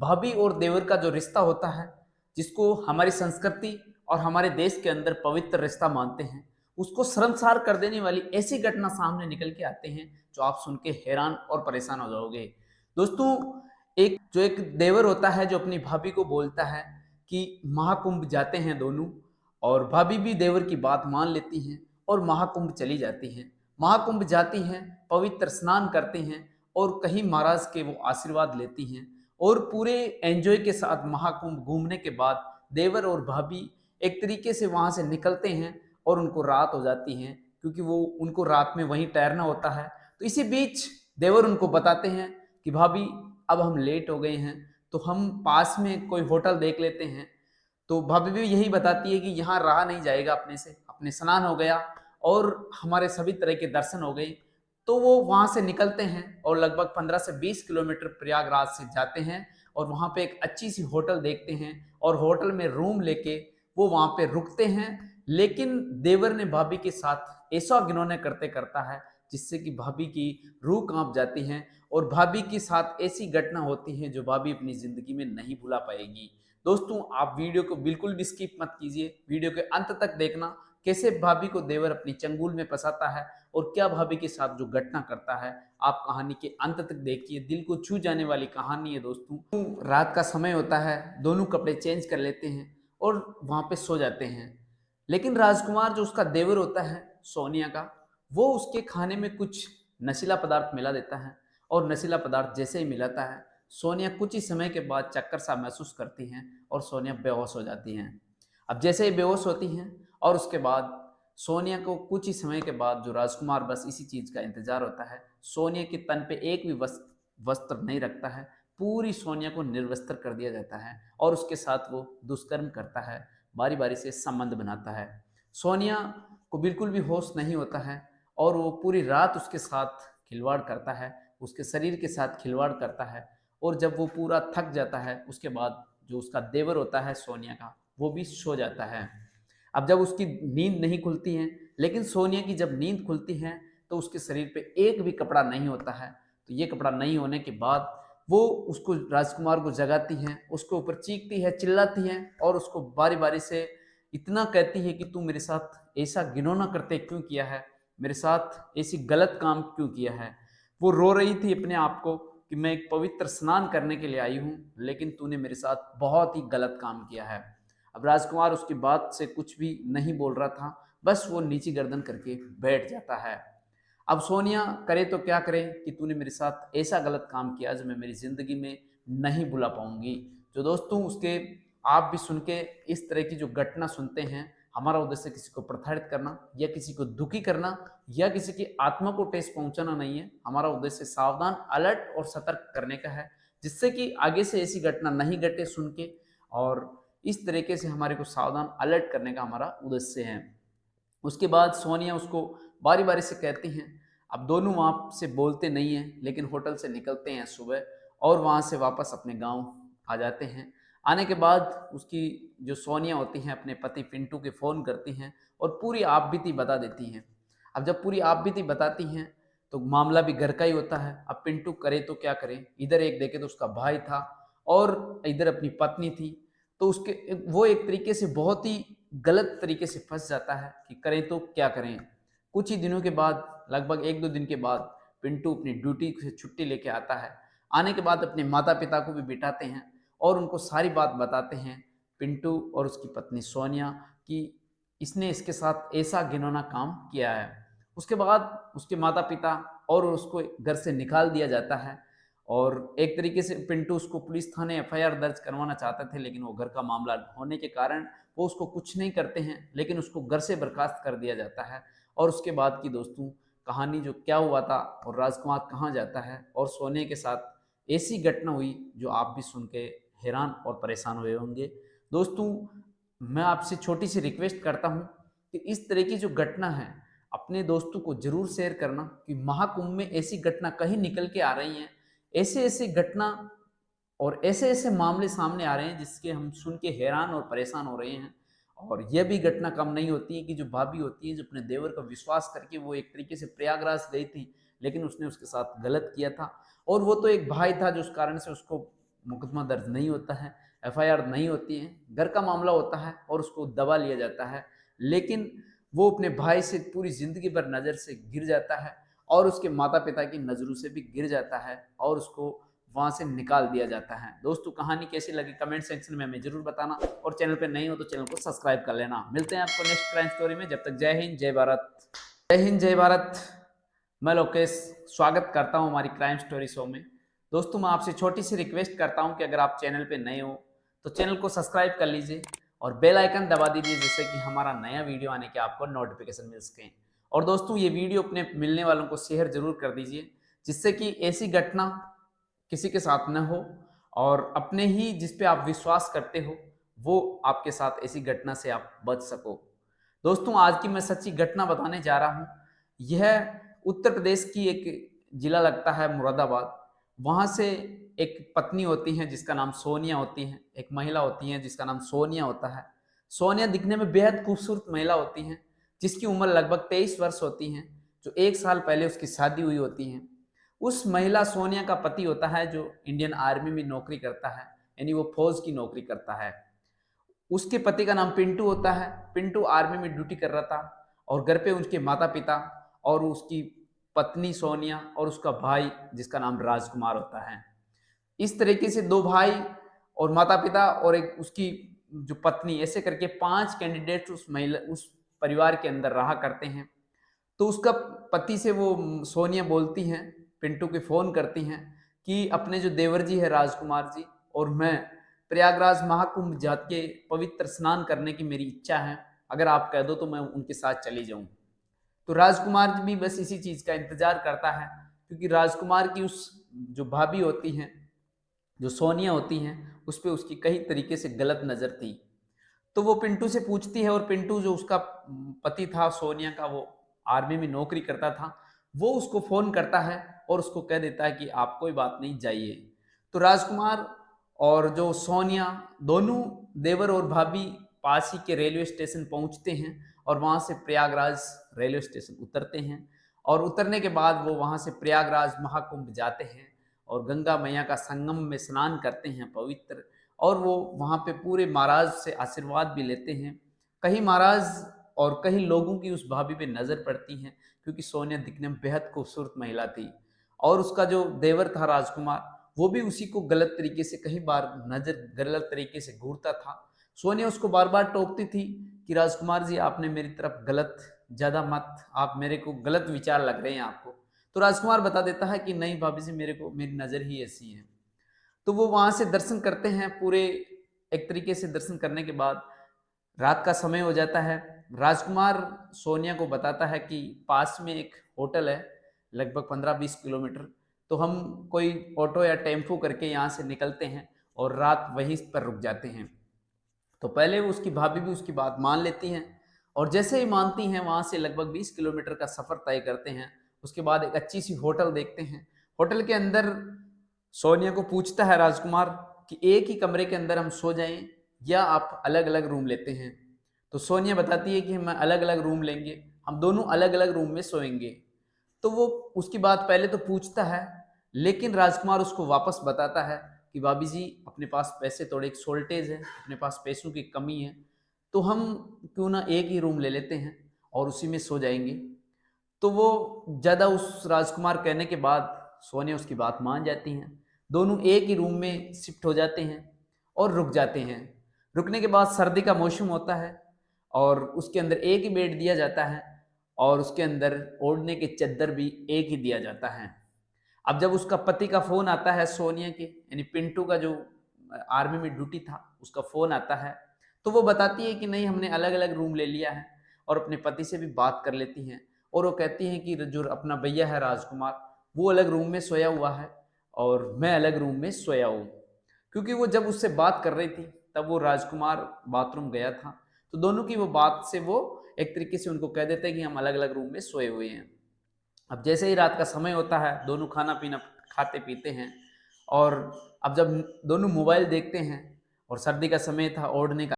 भाभी और देवर का जो रिश्ता होता है, जिसको हमारी संस्कृति और हमारे देश के अंदर पवित्र रिश्ता मानते हैं, उसको शर्मसार कर देने वाली ऐसी घटना सामने निकल के आते हैं जो आप सुन के हैरान और परेशान हो जाओगे। दोस्तों, एक देवर होता है जो अपनी भाभी को बोलता है कि महाकुंभ जाते हैं दोनों, और भाभी भी देवर की बात मान लेती हैं और महाकुंभ चली जाती हैं। महाकुंभ जाती हैं, पवित्र स्नान करते हैं और कहीं महाराज के वो आशीर्वाद लेती हैं, और पूरे एंजॉय के साथ महाकुंभ घूमने के बाद देवर और भाभी एक तरीके से वहां से निकलते हैं और उनको रात हो जाती है, क्योंकि वो उनको रात में वहीं ठहरना होता है। तो इसी बीच देवर उनको बताते हैं कि भाभी, अब हम लेट हो गए हैं, तो हम पास में कोई होटल देख लेते हैं। तो भाभी भी यही बताती है कि यहाँ रहा नहीं जाएगा अपने से, अपने स्नान हो गया और हमारे सभी तरह के दर्शन हो गए। तो वो वहां से निकलते हैं और लगभग 15 से 20 किलोमीटर प्रयागराज से जाते हैं और वहां पे एक अच्छी सी होटल देखते हैं और होटल में रूम लेके वो वहां पे रुकते हैं। लेकिन देवर ने भाभी के साथ ऐसा घिनौना करते करता है जिससे कि भाभी की रूह कांप जाती है, और भाभी के साथ ऐसी घटना होती है जो भाभी अपनी जिंदगी में नहीं भुला पाएगी। दोस्तों, आप वीडियो को बिल्कुल भी स्किप मत कीजिए, वीडियो के अंत तक देखना कैसे भाभी को देवर अपनी चंगुल में फंसाता है और क्या भाभी के साथ जो घटना करता है। आप कहानी के अंत तक देखिए, दिल को छू जाने वाली कहानी है। दोस्तों, रात का समय होता है, दोनों कपड़े चेंज कर लेते हैं और वहां पे सो जाते हैं। लेकिन राजकुमार जो उसका देवर होता है सोनिया का, वो उसके खाने में कुछ नशीला पदार्थ मिला देता है, और नशीला पदार्थ जैसे ही मिलाता है, सोनिया कुछ ही समय के बाद चक्कर सा महसूस करती हैं और सोनिया बेहोश हो जाती हैं। अब जैसे ही बेहोश होती हैं और उसके बाद सोनिया को कुछ ही समय के बाद जो राजकुमार बस इसी चीज का इंतजार होता है, सोनिया के तन पे एक भी वस्त्र नहीं रखता है, पूरी सोनिया को निर्वस्त्र कर दिया जाता है और उसके साथ वो दुष्कर्म करता है, बारी बारी से संबंध बनाता है। सोनिया को बिल्कुल भी होश नहीं होता है और वो पूरी रात उसके साथ खिलवाड़ करता है, उसके शरीर के साथ खिलवाड़ करता है। और जब वो पूरा थक जाता है, उसके बाद जो उसका देवर होता है सोनिया का, वो भी सो जाता है। अब जब उसकी नींद नहीं खुलती है, लेकिन सोनिया की जब नींद खुलती है तो उसके शरीर पे एक भी कपड़ा नहीं होता है। तो ये कपड़ा नहीं होने के बाद वो उसको, राजकुमार को जगाती है, उसके ऊपर चीखती है, चिल्लाती है और उसको बारी बारी से इतना कहती है कि तू मेरे साथ ऐसा घिनौना करते क्यों किया है, मेरे साथ ऐसी गलत काम क्यों किया है। वो रो रही थी अपने आप को कि मैं एक पवित्र स्नान करने के लिए आई हूँ, लेकिन तूने मेरे साथ बहुत ही गलत काम किया है। अब राजकुमार उसकी बात से कुछ भी नहीं बोल रहा था, बस वो नीची गर्दन करके बैठ जाता है। अब सोनिया करे तो क्या करे कि तूने मेरे साथ ऐसा गलत काम किया जो मैं मेरी जिंदगी में नहीं भुला पाऊंगी। जो दोस्तों, उसके आप भी सुन के इस तरह की जो घटना सुनते हैं, हमारा उद्देश्य किसी को प्रताड़ित करना या किसी को दुखी करना या किसी की आत्मा को ठेस पहुंचाना नहीं है। हमारा उद्देश्य सावधान, अलर्ट और सतर्क करने का है, जिससे कि आगे से ऐसी घटना नहीं घटे सुन के, और इस तरीके से हमारे को सावधान अलर्ट करने का हमारा उद्देश्य है। उसके बाद सोनिया उसको बारी बारी से कहती हैं। अब दोनों वहाँ से बोलते नहीं हैं, लेकिन होटल से निकलते हैं सुबह और वहाँ से वापस अपने गांव आ जाते हैं। आने के बाद उसकी जो सोनिया होती हैं अपने पति पिंटू के फ़ोन करती हैं और पूरी आपबीती बता देती हैं। अब जब पूरी आपबीती बताती हैं तो मामला भी घर का ही होता है। अब पिंटू करे तो क्या करे, इधर एक देखे तो उसका भाई था और इधर अपनी पत्नी थी। तो उसके वो एक तरीके से बहुत ही गलत तरीके से फंस जाता है कि करें तो क्या करें। कुछ ही दिनों के बाद, लगभग 1-2 दिन के बाद, पिंटू अपनी ड्यूटी से छुट्टी लेके आता है। आने के बाद अपने माता पिता को भी बिठाते हैं और उनको सारी बात बताते हैं, पिंटू और उसकी पत्नी सोनिया, कि इसने इसके साथ ऐसा घिनौना काम किया है। उसके बाद उसके माता पिता और उसको घर से निकाल दिया जाता है, और एक तरीके से पिंटू उसको पुलिस थाने एफआईआर दर्ज करवाना चाहते थे, लेकिन वो घर का मामला होने के कारण वो उसको कुछ नहीं करते हैं, लेकिन उसको घर से बर्खास्त कर दिया जाता है। और उसके बाद की दोस्तों कहानी, जो क्या हुआ था और राजकुमार कहाँ जाता है और सोने के साथ ऐसी घटना हुई जो आप भी सुन के हैरान और परेशान हुए होंगे। दोस्तों, मैं आपसे छोटी सी रिक्वेस्ट करता हूँ कि इस तरह की जो घटना है अपने दोस्तों को जरूर शेयर करना, कि महाकुंभ में ऐसी घटना कहीं निकल के आ रही हैं, ऐसे ऐसे घटना और ऐसे ऐसे मामले सामने आ रहे हैं जिसके हम सुन के हैरान और परेशान हो रहे हैं। और यह भी घटना कम नहीं होती है कि जो भाभी होती है, जो अपने देवर का विश्वास करके वो एक तरीके से प्रयागराज गई थी, लेकिन उसने उसके साथ गलत किया था, और वो तो एक भाई था जो उस कारण से उसको मुकदमा दर्ज नहीं होता है, एफआईआर नहीं होती है, घर का मामला होता है और उसको दबा लिया जाता है। लेकिन वो अपने भाई से पूरी ज़िंदगी भर नज़र से गिर जाता है और उसके माता पिता की नज़रों से भी गिर जाता है और उसको वहाँ से निकाल दिया जाता है। दोस्तों, कहानी कैसी लगी कमेंट सेक्शन में हमें ज़रूर बताना और चैनल पे नए हो तो चैनल को सब्सक्राइब कर लेना। मिलते हैं आपको नेक्स्ट क्राइम स्टोरी में। जब तक जय हिंद जय भारत। जय हिंद जय भारत। मैं लोकेश स्वागत करता हूं हमारी क्राइम स्टोरी शो में। दोस्तों, मैं आपसे छोटी सी रिक्वेस्ट करता हूं कि अगर आप चैनल पे नए हो तो चैनल को सब्सक्राइब कर लीजिए और बेल आइकन दबा दीजिए, जिससे कि हमारा नया वीडियो आने के आपको नोटिफिकेशन मिल सके। और दोस्तों, ये वीडियो अपने मिलने वालों को शेयर जरूर कर दीजिए, जिससे कि ऐसी घटना किसी के साथ न हो और अपने ही जिस पे आप विश्वास करते हो वो आपके साथ ऐसी घटना से आप बच सको। दोस्तों, आज की मैं सच्ची घटना बताने जा रहा हूँ। यह उत्तर प्रदेश की एक जिला लगता है मुरादाबाद। वहाँ से एक पत्नी होती है जिसका नाम सोनिया होती है, एक महिला होती है जिसका नाम सोनिया होता है। सोनिया दिखने में बेहद खूबसूरत महिला होती है, जिसकी उम्र लगभग 23 वर्ष होती है, जो 1 साल पहले उसकी शादी हुई होती है। उस महिला सोनिया का पति होता है जो इंडियन आर्मी में नौकरी करता है, यानी वो फौज की नौकरी करता है। उसके पति का नाम पिंटू होता है। पिंटू आर्मी में ड्यूटी कर रहा था और घर पे उनके माता पिता और उसकी पत्नी सोनिया और उसका भाई जिसका नाम राजकुमार होता है। इस तरीके से 2 भाई और माता पिता और एक उसकी जो पत्नी, ऐसे करके 5 कैंडिडेट उस परिवार के अंदर रहा करते हैं। तो उसका पति से वो सोनिया बोलती हैं, पिंटू के फ़ोन करती हैं कि अपने जो देवर जी है राजकुमार जी और मैं प्रयागराज महाकुंभ जाके पवित्र स्नान करने की मेरी इच्छा है, अगर आप कह दो तो मैं उनके साथ चली जाऊं। तो राजकुमार भी बस इसी चीज़ का इंतजार करता है, क्योंकि राजकुमार की उस जो भाभी होती हैं, जो सोनिया होती हैं, उस पर उसकी कई तरीके से गलत नज़र थी। तो वो पिंटू से पूछती है और पिंटू जो उसका पति था सोनिया का, वो आर्मी में नौकरी करता था, वो उसको फ़ोन करता है और उसको कह देता है कि आप कोई बात नहीं जाइए। तो राजकुमार और जो सोनिया दोनों देवर और भाभी पास ही के रेलवे स्टेशन पहुंचते हैं और वहां से प्रयागराज रेलवे स्टेशन उतरते हैं और उतरने के बाद वो वहां से प्रयागराज महाकुंभ जाते हैं और गंगा मैया का संगम में स्नान करते हैं पवित्र, और वो वहाँ पे पूरे महाराज से आशीर्वाद भी लेते हैं। कहीं महाराज और कहीं लोगों की उस भाभी पे नज़र पड़ती हैं, क्योंकि सोनिया दिखने में बेहद खूबसूरत महिला थी और उसका जो देवर था राजकुमार, वो भी उसी को गलत तरीके से कई बार नज़र गलत तरीके से घूरता था। सोनिया उसको बार बार टोकती थी कि राजकुमार जी, आपने मेरी तरफ गलत ज़्यादा मत, आप मेरे को गलत विचार लग रहे हैं आपको। तो राजकुमार बता देता है कि नहीं भाभी जी, मेरे को मेरी नज़र ही ऐसी है। तो वो वहाँ से दर्शन करते हैं पूरे, एक तरीके से दर्शन करने के बाद रात का समय हो जाता है। राजकुमार सोनिया को बताता है कि पास में एक होटल है लगभग 15-20 किलोमीटर, तो हम कोई ऑटो या टेम्पो करके यहाँ से निकलते हैं और रात वहीं पर रुक जाते हैं। तो पहले वो उसकी भाभी भी उसकी बात मान लेती हैं और जैसे ही मानती हैं वहाँ से लगभग 20 किलोमीटर का सफ़र तय करते हैं। उसके बाद एक अच्छी सी होटल देखते हैं। होटल के अंदर सोनिया को पूछता है राजकुमार कि एक ही कमरे के अंदर हम सो जाएं या आप अलग अलग रूम लेते हैं। तो सोनिया बताती है कि हम अलग अलग रूम लेंगे, हम दोनों अलग अलग रूम में सोएंगे। तो वो उसकी बात पहले तो पूछता है, लेकिन राजकुमार उसको वापस बताता है कि भाभी जी, अपने पास पैसे थोड़े एक शॉर्टेज है, अपने पास पैसों की कमी है, तो हम क्यों ना एक ही रूम ले लेते हैं और उसी में सो जाएंगे। तो वो ज़्यादा उस राजकुमार कहने के बाद सोनिया उसकी बात मान जाती हैं। दोनों एक ही रूम में शिफ्ट हो जाते हैं और रुक जाते हैं। रुकने के बाद सर्दी का मौसम होता है और उसके अंदर एक ही बेड दिया जाता है और उसके अंदर ओढ़ने के चद्दर भी एक ही दिया जाता है। अब जब उसका पति का फ़ोन आता है सोनिया के, यानी पिंटू का जो आर्मी में ड्यूटी था, उसका फ़ोन आता है, तो वो बताती है कि नहीं, हमने अलग अलग रूम ले लिया है और अपने पति से भी बात कर लेती हैं और वो कहती हैं कि जो अपना भैया है राजकुमार, वो अलग रूम में सोया हुआ है और मैं अलग रूम में सोया हूँ। क्योंकि वो जब उससे बात कर रही थी तब वो राजकुमार बाथरूम गया था, तो दोनों की वो बात से वो एक तरीके से उनको कह देते हैं कि हम अलग अलग रूम में सोए हुए हैं। अब जैसे ही रात का समय होता है, दोनों खाना पीना खाते पीते हैं और अब जब दोनों मोबाइल देखते हैं और सर्दी का समय था, ओढ़ने का